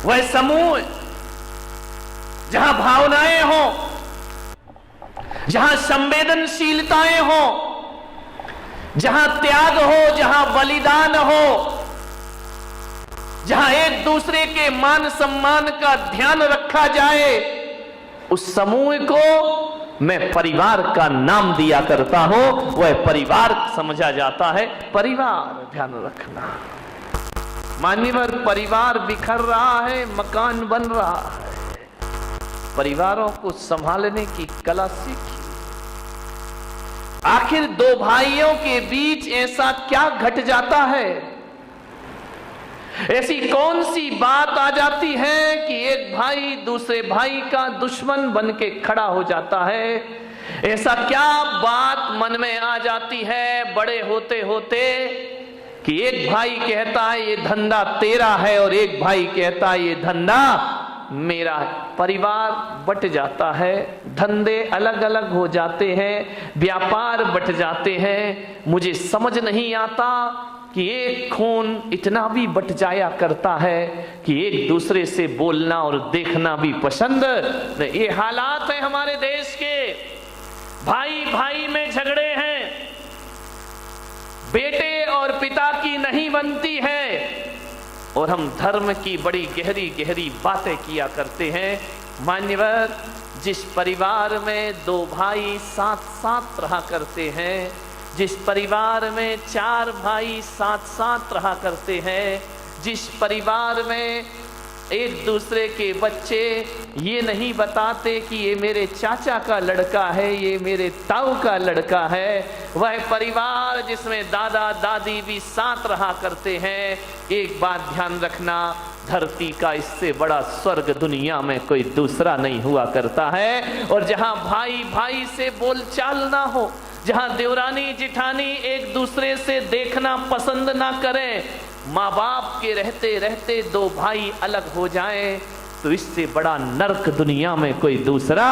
वह समूह जहां भावनाएं हो, जहां संवेदनशीलताएं हो, जहां त्याग हो, जहां बलिदान हो, जहां एक दूसरे के मान सम्मान का ध्यान रखा जाए, उस समूह को मैं परिवार का नाम दिया करता हूं। वह परिवार समझा जाता है। परिवार ध्यान रखना। मान्यवर, परिवार बिखर रहा है, मकान बन रहा है। परिवारों को संभालने की कला सीखिए। आखिर दो भाइयों के बीच ऐसा क्या घट जाता है, ऐसी कौन सी बात आ जाती है कि एक भाई दूसरे भाई का दुश्मन बन के खड़ा हो जाता है? ऐसा क्या बात मन में आ जाती है बड़े होते होते कि एक भाई कहता है ये धंधा तेरा है और एक भाई कहता है ये धंधा मेरा है? परिवार बट जाता है, धंधे अलग अलग हो जाते हैं, व्यापार बट जाते हैं। मुझे समझ नहीं आता कि एक खून इतना भी बट जाया करता है कि एक दूसरे से बोलना और देखना भी पसंद नहीं। ये हालात है हमारे देश के। भाई भाई में झगड़े हैं, बेटे और पिता की नहीं बनती है, और हम धर्म की बड़ी गहरी गहरी बातें किया करते हैं। मान्यवर, जिस परिवार में दो भाई साथ साथ रहा करते हैं, जिस परिवार में चार भाई साथ साथ रहा करते हैं, जिस परिवार में एक दूसरे के बच्चे ये नहीं बताते कि ये मेरे चाचा का लड़का है, ये मेरे ताऊ का लड़का है, वह परिवार जिसमें दादा दादी भी साथ रहा करते हैं, एक बात ध्यान रखना, धरती का इससे बड़ा स्वर्ग दुनिया में कोई दूसरा नहीं हुआ करता है। और जहां भाई भाई से बोलचाल ना हो, जहां देवरानी जिठानी एक दूसरे से देखना पसंद ना करें, माँ बाप के रहते रहते दो भाई अलग हो जाएं, तो इससे बड़ा नरक दुनिया में कोई दूसरा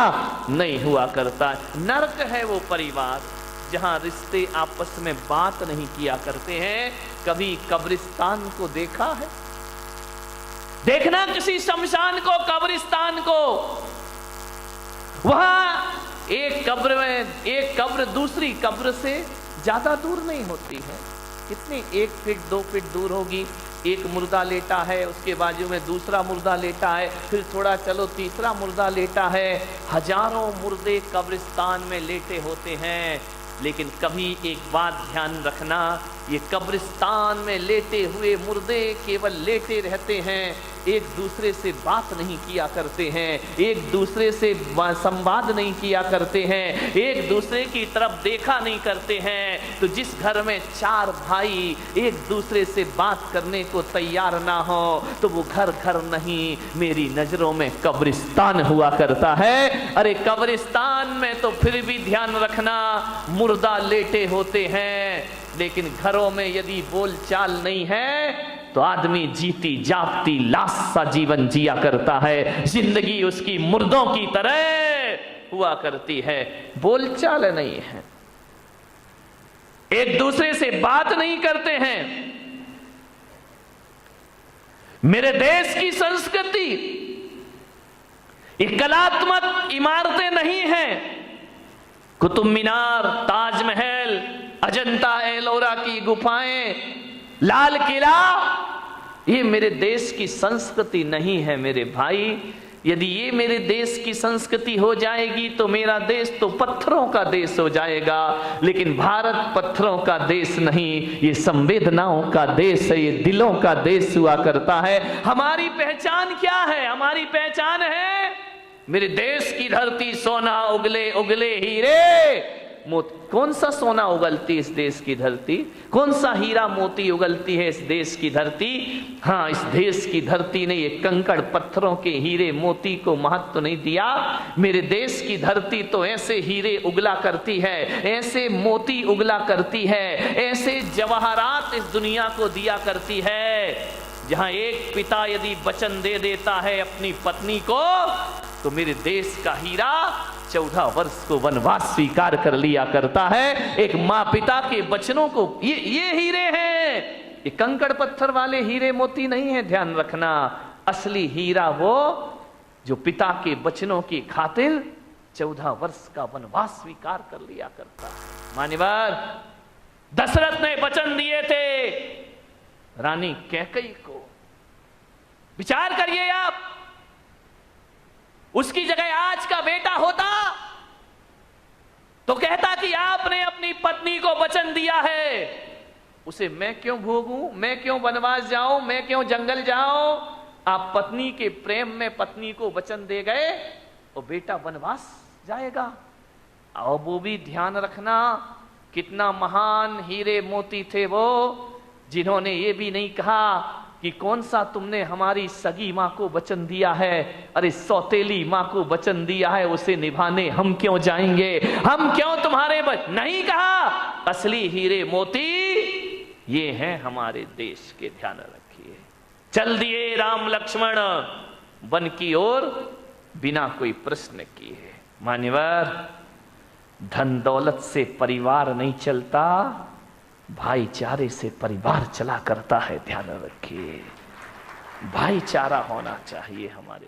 नहीं हुआ करता। नरक है वो परिवार जहां रिश्ते आपस में बात नहीं किया करते हैं। कभी कब्रिस्तान को देखा है? देखना किसी शमशान को, कब्रिस्तान को, वहां एक कब्र में एक कब्र दूसरी कब्र से ज्यादा दूर नहीं होती है। कितनी 1 फीट 2 फीट दूर होगी। एक मुर्दा लेटा है, उसके बाजू में दूसरा मुर्दा लेटा है, फिर थोड़ा चलो तीसरा मुर्दा लेटा है। हजारों मुर्दे कब्रिस्तान में लेटे होते हैं, लेकिन कभी एक बात ध्यान रखना, ये कब्रिस्तान में लेटे हुए मुर्दे केवल लेटे रहते हैं, एक दूसरे से बात नहीं किया करते हैं, एक दूसरे से संवाद नहीं किया करते हैं, एक दूसरे की तरफ देखा नहीं करते हैं। तो जिस घर में 4 भाई एक दूसरे से बात करने को तैयार ना हो, तो वो घर घर नहीं, मेरी नजरों में कब्रिस्तान हुआ करता है। अरे कब्रिस्तान में तो फिर भी ध्यान रखना, मुर्दा लेटे होते हैं, लेकिन घरों में यदि बोलचाल नहीं है तो आदमी जीती जागती लाश सा जीवन जिया करता है। जिंदगी उसकी मुर्दों की तरह हुआ करती है, बोलचाल नहीं है, एक दूसरे से बात नहीं करते हैं। मेरे देश की संस्कृति एक कलात्मक इमारतें नहीं हैं, कुतुब मीनार, ताजमहल, अजंता एलोरा की गुफाएं, लाल किला, ये मेरे देश की संस्कृति नहीं है मेरे भाई। यदि ये मेरे देश की संस्कृति हो जाएगी तो मेरा देश तो पत्थरों का देश हो जाएगा। लेकिन भारत पत्थरों का देश नहीं, ये संवेदनाओं का देश है, ये दिलों का देश हुआ करता है। हमारी पहचान क्या है? हमारी पहचान है मेरे देश की धरती सोना उगले उगले हीरे मोती। कौन सा सोना उगलती है इस देश की धरती? कौन सा हीरा मोती उगलती है इस देश की धरती? हाँ, इस देश की धरती ने ये कंकड़ पत्थरों के हीरे मोती को महत्व तो नहीं दिया। मेरे देश की धरती तो ऐसे हीरे उगला करती है, ऐसे मोती उगला करती है, ऐसे जवाहरात इस दुनिया को दिया करती है, जहां एक पिता यदि वचन दे देता है अपनी पत्नी को, तो मेरे देश का हीरा 14 वर्ष को वनवास स्वीकार कर लिया करता है। एक माँ पिता के वचनों को, ये हीरे हैं, ये कंकड़ पत्थर वाले हीरे मोती नहीं है, ध्यान रखना। असली हीरा वो जो पिता के वचनों की खातिर 14 वर्ष का वनवास स्वीकार कर लिया करता है। मान्यवर, दशरथ ने वचन दिए थे रानी कैकेयी को। विचार करिए आप, उसकी जगह आज का बेटा होता तो कहता कि आपने अपनी पत्नी को वचन दिया है, उसे मैं क्यों भोगूं, मैं क्यों वनवास जाऊं, मैं क्यों जंगल जाऊं। आप पत्नी के प्रेम में पत्नी को वचन दे गए और बेटा वनवास जाएगा। और वो भी ध्यान रखना, कितना महान हीरे मोती थे वो, जिन्होंने ये भी नहीं कहा कि कौन सा तुमने हमारी सगी मां को वचन दिया है, अरे सौतेली मां को वचन दिया है, उसे निभाने हम क्यों जाएंगे, हम क्यों तुम्हारे नहीं कहा। असली हीरे मोती ये हैं हमारे देश के, ध्यान रखिए। चल दिए राम लक्ष्मण वन की ओर बिना कोई प्रश्न किए। मान्यवर, धन दौलत से परिवार नहीं चलता, भाईचारे से परिवार चला करता है। ध्यान रखिए, भाईचारा होना चाहिए हमारे